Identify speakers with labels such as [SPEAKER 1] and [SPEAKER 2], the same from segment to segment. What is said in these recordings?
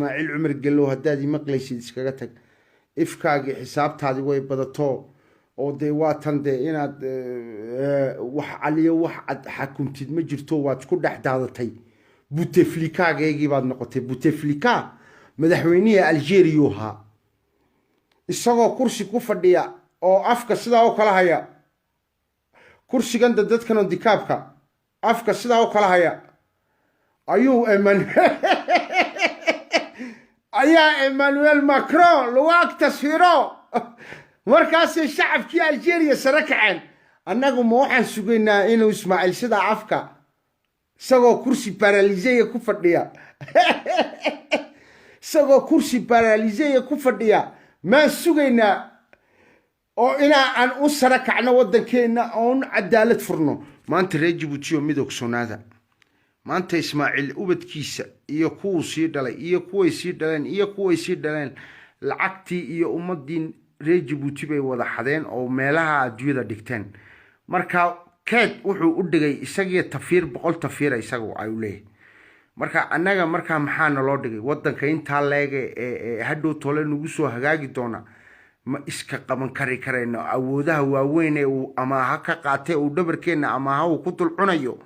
[SPEAKER 1] ismaaciil cumar gellow haddaad imaqlaysid iskaga tag ifkaagii xisaabtaadii way badato oo dee waatan dee inaad wax caliyo wax cad xakumtid ma jirto waad ku dhex daadatay buteflikaagaygii baad noqotay buteflika madaxweynihii algeria ahaa isagoo kursi ku fadhiya oo afka sidaa u kala haya kursigan dadkan oo dikaabka afka sidaa u kala haya ayuu ayaa Emmanuel Macron lagu ag tasfiiro markaasay shacabkii Algeria sare kaceen annagu ma waxaan sugaynaa inuu Ismaaciil sida afka isagoo kursi paralysé ku fadhiya isagoo kursi paralysé ku fadhiya ma sugaynaa oo aan u sare kacno wadankeena oo cadaalad furno maanta reer Djibouti oo midog sonaada maanta Ismaaciil ubadkiisa iyo kuwa sii dhalay iyo kuwa sii dhaleen iyo kuwa sii dhaleen lacagtii iyo ummadii reer Djibouti bay wada xadeen oo meelaha adduunyada dhigteen marka keed wuxuu u dhigay isagiyo tafiir 100 tafiir isagu ay u leeyahay marka annaga marka maxaa loo dhigay wadanka inta leege hadhow tole nagu soo hagaagi doona ma iska qaban karayno awoodaha waaweyn ee uu amaaha ka qaatay uu dhabarkeena amaaha uu ku dul cunayo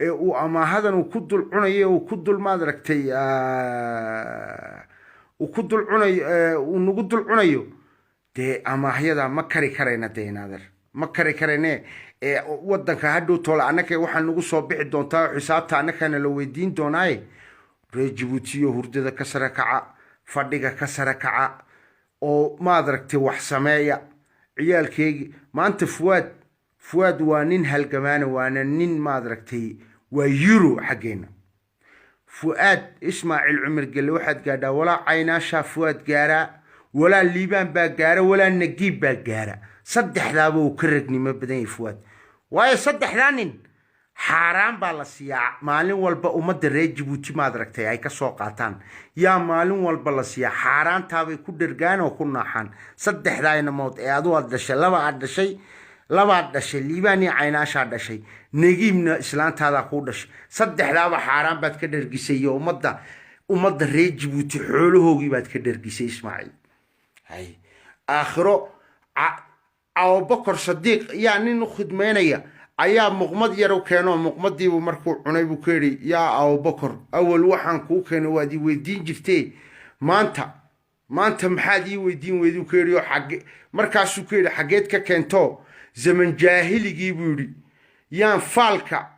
[SPEAKER 1] ee uu amaahadan uu ku dul cunayo uu ku dul maadragtay uu ku dul cunayo uu nagu dul cunayo dee amaahyada ma karayna dee naadir ma karayne wadanka hadhow tole annaka waxaan nagu soo bixi doontaa xisaabta annakana la weydiin doonaaye reer Djibouti iyo hurdada ka sare kaca fadhiga ka sare kaca oo maadragtay wax sameeya ciyaalkeegi maanta fuad waa nin halgamaana waana nin maadragtay waa euro xageena fuad Ismaaciil cumar gelle waxaad gaadhaa walaa caynaasha fuad gaara walaa liibaan baa gaara walaa nagiib baa gaara saddexdaaba uu ka ragnimo badan yahay fuad waayo saddexdaa nin xaaraan baa la siiyaa maalin walba ummadda reer Djibouti maadragtay ay ka soo qaataan yaa maalin walba la siiyaa xaaraantaabay ku dhergaan oo ku naaxaan saddexdaayna mood ee adu aad dhashay labaad dhashay liibaan iyo caynaashaa dhashay nagiibna islaantaada ku dhashay saddexdaaba xaaraan baad ka dhergisay iyo ummadda reer Djibouti xoolahoogii baad ka dhergisay Ismaaciil hay aakhiro Abubakar Sadiq yaa nin u khidmeynaya ayaa muqmad yar u keeno muqmadiibu markuu cunay buu ka yiri yaa Abubakar awal waxaan ku keenay waad ii weydiin jirtay maanta maxaad ii weydiin weyduu ka yiri xaq markaasuu ka yiri xageed ka keento zaman jaahiligii buu yiri yaan faalka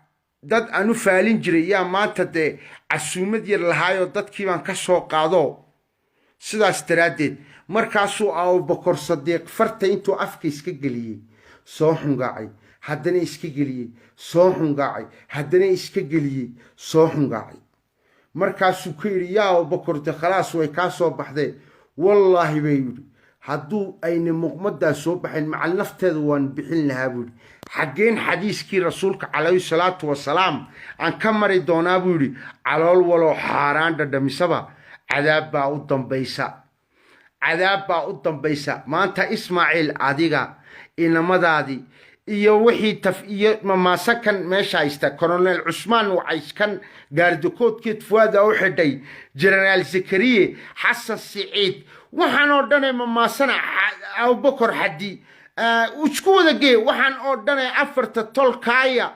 [SPEAKER 1] dad aanu faalin jiray yaa maanta de casuumad yar lahaayo dadkii baan ka soo qaado sidaas daraadeed markaasuu Abubakar Sadiq farta intuu afka iska galiyay soo xungaacay haddana iska geliyay soo xungaacay haddana iska geliyay soo xungaacay markaasuu ka yiri yaa Abubakar de khalaas way ka soo baxday wallahi bay yiri hadduu ayna muqmadda soo baxin macal nafteeda waan bixin lahaa buu xageen xadiiskii rasuulka calayhi salaatu wasalaam aan ka mari doonaa buu yiri calool walo xaaraan dhadhamisaba cadaab baa u dambaysa maanta Ismaaciil adiga inamadaadii iyo wixii iyo mamaasakan meesha haysta Colonel Usman Wacayskan gaardokoodkeed fuada u xidhay General Zakariye Hassan Saciid waxaan oo dhanay mamaasana Abubakar Hadi isku wada gee waxaan oo dhanay afarta tolkaaya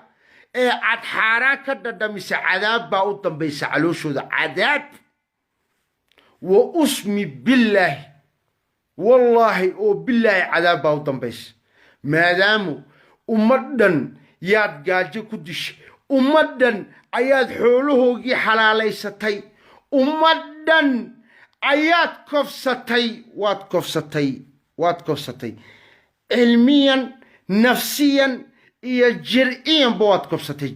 [SPEAKER 1] ee cad xaaraan ka dhadhamisa cadaab baa u dambaysa calooshooda cadaab wa usmi billahi wallahi oo billahi cadaab baa u dambaysa maadaamu ummadan yaad gaajo ku dishay ummadan ayaad xoolahoogii xalaalaysatay ummadan ayaad kofsatay cilmiyan nafsiyan iyo jirciyan baad kofsatay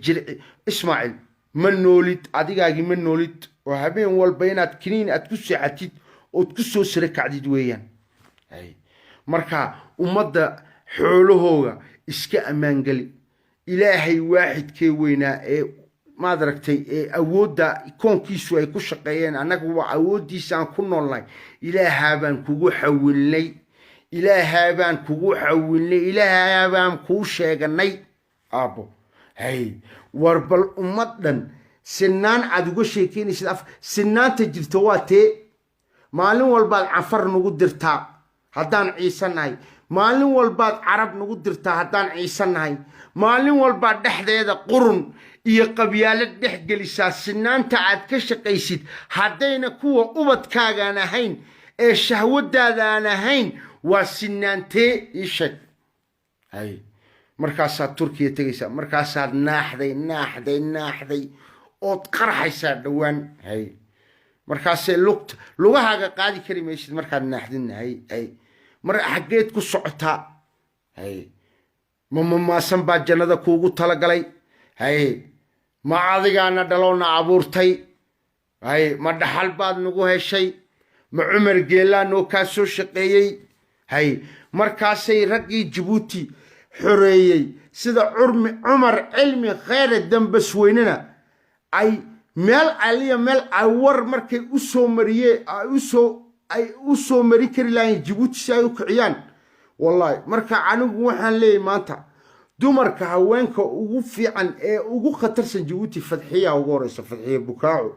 [SPEAKER 1] Ismaaciil ma noolid adigaagi ma noolid oo habeen walba inaad kiniin aad ku seexatid oo ku soo sare kacdid weeyaan marka ummadda xoolahooga iska amaan gali ilaahay waaxidkee weynaa ee maadragtay ee awoodda koonkiisu ay ku shaqeeyeen annagu waa awooddiisa aan ku noolnay ilaahaa baan kugu xawilnay ilaahaa baan kuu sheeganay aabbo hay warbal ummadan sinaan aad uga sheekeynaysid sinaanta jirto waa tee maalin walbaad cafar nagu dirtaa haddaan ciise nahay maalin walbaad carab nagu dirtaa haddaan ciise nahay maalin walbaad dhexdeeda qurun iyo qabyaalad dhex gelisaa sinaanta aad ka shaqaysid haddayna kuwa ubadkaagaan ahayn ee shahwadaadaan ahayn waa sinaantee ii sheeg hay markaasaad turkiya tegaysaa markaasaad naaxday ood qarxaysaa dhowaan hay markaasee lugahaaga qaadi kari maysid markaad naaxdin hay mar xaggeed ku socotaa hay mamaasan baa jannada kuugu talagalay hay ma adigaana dhaloona abuurtay hay ma dhaxal baad nagu heshay ma cumar geelaa noo kaa soo shaqeeyey hay markaasay raggii jabuuti xoreeyey sida cumar cilmi khayre dambasweynena ay meel aliya meel ay war markay u soo mariyeen ay u soo mari kari lahayn jabuuti si ay u kiciyaan wallahi marka anigu waxaan leeyahay maanta dumarka haweenka ugu fiican ee ugu khatarsan jabuuti fadxiya ugu horeysa fadxiya bukaaco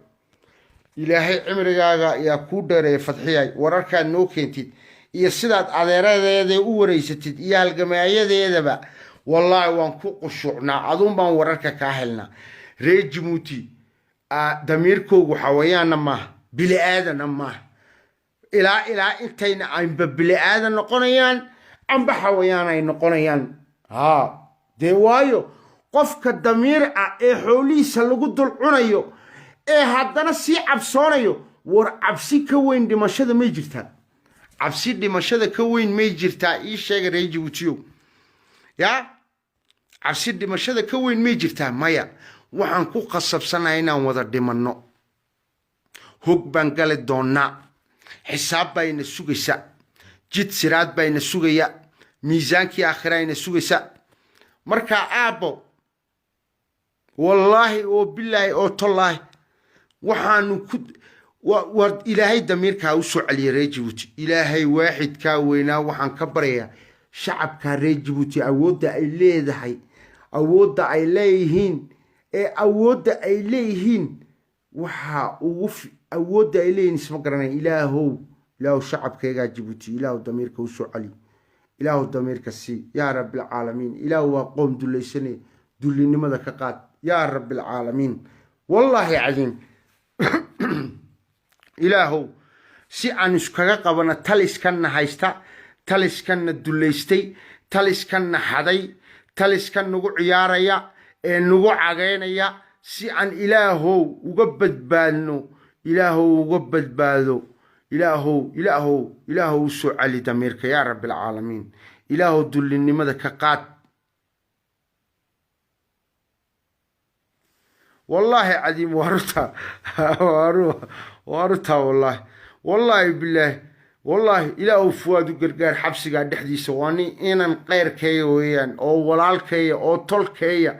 [SPEAKER 1] ilaahay cimrigaaga yaa kuu dheereeya fadxiyay wararkaad noo keentid iyo sidaad adeeradeeda u wareysatid iyo halgamaayadeedaba wallaahi waan ku qushuucnaa aduun baan wararka kaa helnaa reer jabuuti damiirkoogu xawayaanna maaha bili aadanna maaha ilaa intayna anba bili aadan noqonayaan amba xawayaan ay noqonayaan dee waayo qofka damiir ah ee xoolihiisa lagu dul cunayo ee haddana sii cabsoonayo war cabsi ka weyn dhimashada may jirtaa cabsi dhimashada ka weyn may jirtaa ii sheega reer jabuutiyow yaa cabsi dhimashada ka weyn may jirtaa maya waxaan ku qasabsanahay inaan wada dhimanno hog baan gali doonnaa xisaab bayna sugaysa jid siraad bayna sugaya miisaankii aakhirayna sugaysa markaa aabbo wallaahi oo bilaahi oo tollaahi waxaanu war ilaahay damiirkaa u soo celiyay reer jabuuti ilaahay waaxidkaa weynaa waxaan ka baryayaa shacabkaa reer jabuuti awoodda ay leedahay awoodda ay leeyihiin awoodda ay leeyihiin waxaa ugu awoodda ay leeyihiin isma garanaya ilaahow shacabkaygaa jabuuti ilaahow damiirka u soo celi ilaahow damiirka sii yaa rabbilcaalamiin ilaahow waa qoom dulaysanaya dullinimada ka qaad yaa rabbilcaalamiin wallaahi cadiim ilaahow si aan iskaga qabano taliskanna haysta taliskanna dulaystay taliskanna xaday taliskan nagu ciyaaraya ee nagu cagaynaya si aan ilaahow uga badbaadno ilaahow uga badbaado ilaahow u soo celi damiirka yaa rabbilcaalamiin ilaahow dullinimada ka qaad والله عظيم وارتا والله بالله والله إلى فؤاد قرقار حبسي قاعد دحدي سواني إن غير كي ويان أو ولال كي أو طل كي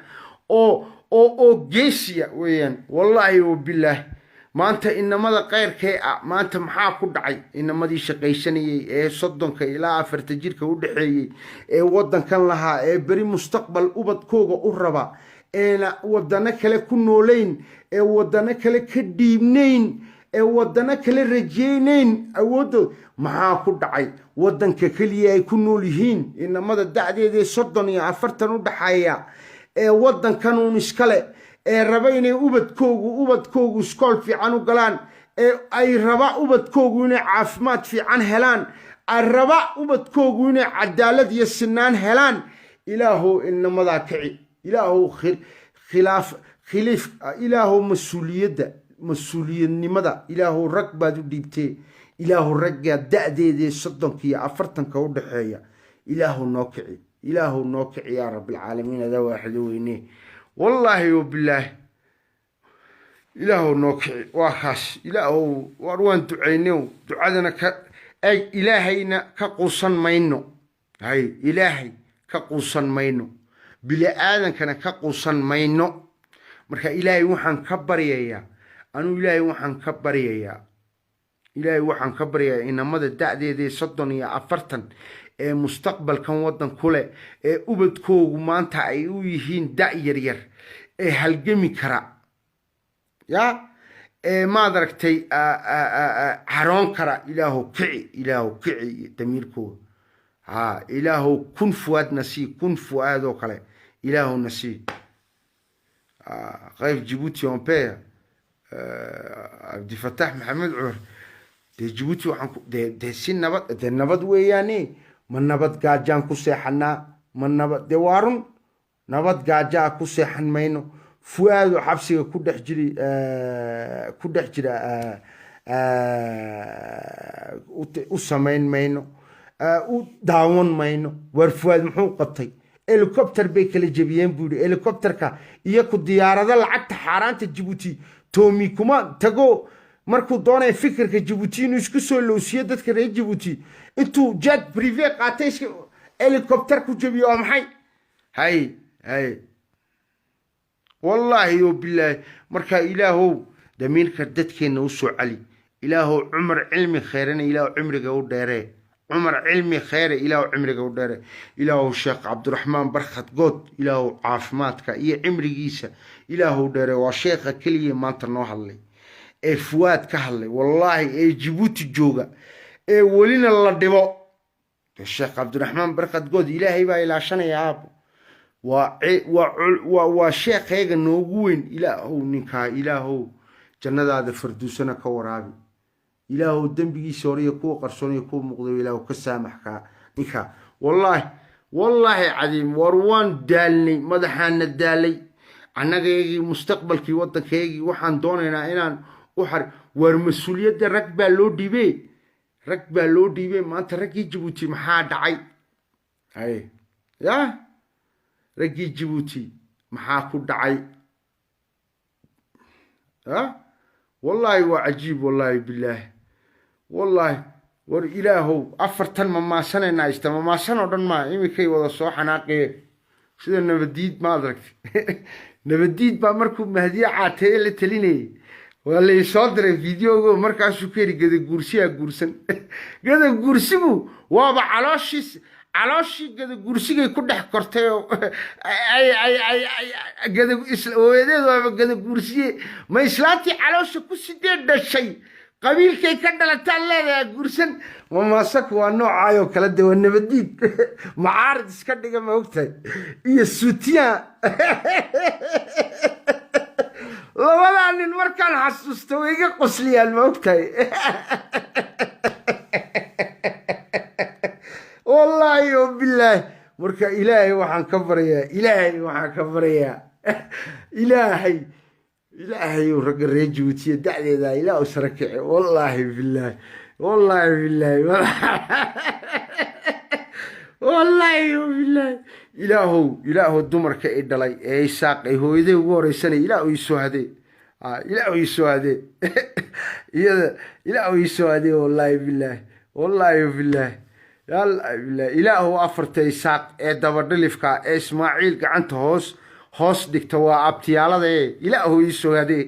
[SPEAKER 1] أو جيسيا ويان والله وبالله ما أنت إنما ذا غير كي ما أنت محاكو دعي إنما دي شقيشاني صدنك إلى فرتجيرك ودحي ودن كان لها بري مستقبل أبد كوغا أربا wadana kale ku nooleyn wadana kale ka dhiibnayn wadana kale rajeynayn awoodo maxaa ku dhacay wadanka kaliya ay ku nool yihiin inamada dacdeeda 30 iyo 40 u dhaxaya wadankan uu iskale raba inay ubadkoogu iskool fiican u galaan ay raba ubadkoogu inay caafimaad fiican helaan ay raba ubadkoogu inay cadaalad iyo sinaan helaan ilaahu inamada kici إلهو خلاف إلهو مسؤولية نمدا إلهو ركبة ديبتي إلهو رجع دي صدق كي أفرتن كود حياة إلهو نوكعي يا رب العالمين هذا واحد ويني والله وبالله إلهو نوكعي وخاص إلهو وروان دعينيو دعادنا أي إلهينا كقوصن ماينو هاي إلهي كقوصن ماينو بلا آدم كان كقوصن ماينو مركا إلهي وحن كبريا أنو إلهي وحن كبريا إن مدى الدعدي دي صدني أفرتن مستقبل كان ودن كله أبدكو ومانتا أيوهين دع يرير هالجمي كرا يا ما دركتي عرون كرا إلهو كعي دميركو إلهو كن فؤاد نسي كن فؤاد وكله إلهو نسي غير جيبوتي on père عبد الفتاح محمد عمر دي جيبوتي وحنكو دي سين نبض دي نبض وياني من نبض قاجان كسيحنا من نبض دي وارن نبض قاجا كسيحن مينو فؤاد وحبسي كودح جري وسمين مينو وداون مينو ورفؤاد محو قبطي هليكوبتر بيك اللي جبيين بودي هليكوبتر كا ياكو ديارة لعقت حارانت جيبوتي تومي كما تقو مركو دوني فكر كجيبوتي نسكو سولو سيادت كري جيبوتي انتو جات بريفي قاتيش هليكوبتر كو جبيوهم هاي والله يو بالله مركا إلهو دمين كردتك نوسو علي إلهو عمر علمي خيرنا إلهو عمرك وداره عمر علمي خير إلهو عمرك وداره إلهو الشيخ عبد الرحمن برخت قد إلهو عافماتك إيه عمري جيسا إلهو داره وشيخ كليه ما انترنوها اللي إيه فواد كهلي والله إيه جيبوتي جوغا إيه ولينا الله دبو الشيخ عبد الرحمن برخت قد إلهي با إلى شنا يا أبو وشيخ هيك نوجوين إلهو نكا إلهو جنة هذا فردوسنا كورابي إلهو الدنبي سوري كو قرصوني كو مقدو إلهو كسامحك نكا والله عظيم وروان دالني مدحان الدالي عنا جيجي مستقبل كي وطن كيجي وحن دوننا إنان وحر ورمسؤولية ركبة لو ديبي ما أنت ركي جيبوتي محاد عي هاي يا ركي جيبوتي محاكو دعي والله وعجيب والله بالله والله ور إلهو أفرتن ما سنة نايستا ما سنة ودن ما إيمي كي وضا صوحا ناقية سيدا نبديد ما أدركت نبديد با مركو مهدية عاتيه اللي تليني والله يصدر فيديو مركا سكيري قد قرسيها قرسن قد قرسيبو وابا علاشي قد قرسيها يكون حكرتيو أي قد قرسيها ما إسلاتي علاشي كسي دير الشيء قبيل كي كدلا تالا قرسن وما سكوا نوع عايو كلا والنبديد معارض اسكدغا ما وقتي iyo suutiya labada nin markaan xasuusto iga qosliyaan ma ogtay wallahi billahi marka ilaahay waxaan ka barayaa ilaahay rag reejuutiya dacdeeda ilaahu sarkici wallahi billahi والله إلهو الدمر كإدلاي أي ساق هو يده ورسني إلهو يسوهده إلهو يسوهده والله بالله يلا بالله إلهو أفرتي ساق دبر دلفكا إسماعيل كعنت هوس دكتوا أبتي على ذي إلهو يسوهده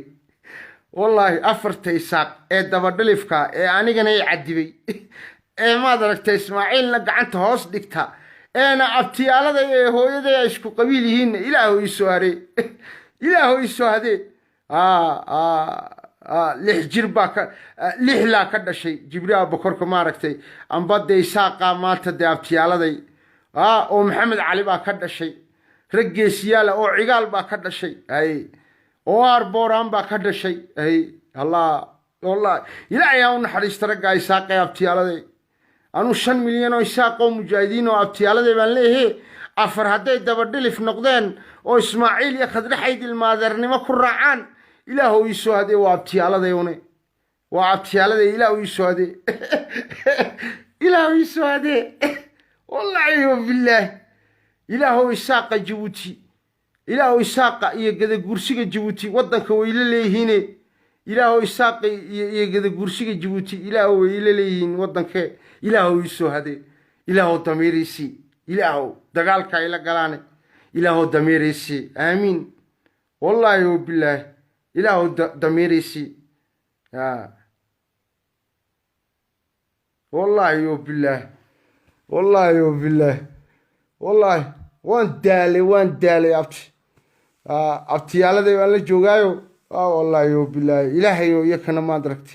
[SPEAKER 1] والله أفرتي ساق دبر دلفكا أنا جناي عدبي ما دركت إسماعيل لقعنت هوس دكتا أنا أبتي على ذي هو يده إشكو قبيلهن إلهو يسوهده لحجر باك لحلا كذا شيء جبريل بكر كماركتي أم بدي ساقا ما تدي أبتي على ذي أو محمد علي باك كذا شيء رجع سيالة أو عقال باك كذا شيء أي أو أربوران باك كذا شيء أي الله والله إلى يوم حريص رجع ساقا أبتي على ذي أنا 5 مليون إساقو مجاهدين وأبتي على ذي بنليه أفرهدي دبردلي في نقدين أو إسماعيل يخذ حيد المادرني ما كرعان إلهو يسوهده وأبتي على ذي وأبتي على ذي إلهو يسوهده إلهو يسوهده والله بالله إلهو إساق جيبوتي إلهو إساق يقدر قرصيك جيبوتي ودنك وإلى ليهين إلهو إساق يقدر قرصيك جيبوتي إلهو إلى ليهين ودنك إلهو يسوهده إلهو دميريسي إلهو دقالك إلى قلاني إلهو دميريسي آمين والله بالله إلهو دميريسي والله بالله وان دالي أبتي على ذي ولا جوجايو والله وبالله إلهي ويكنا ما دركت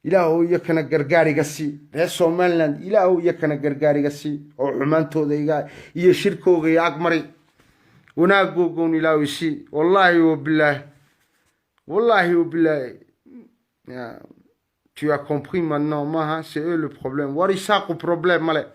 [SPEAKER 1] إلهي يكنا قرقاري قسي رسول مالند إلهي يكنا قرقاري قسي وعمانتو ذيقا يشركو غي أقمري وناقوقون إلهي سي والله وبالله والله وبالله tu as compris maintenant, c'est eux le problème. Wari ça le problème, malais.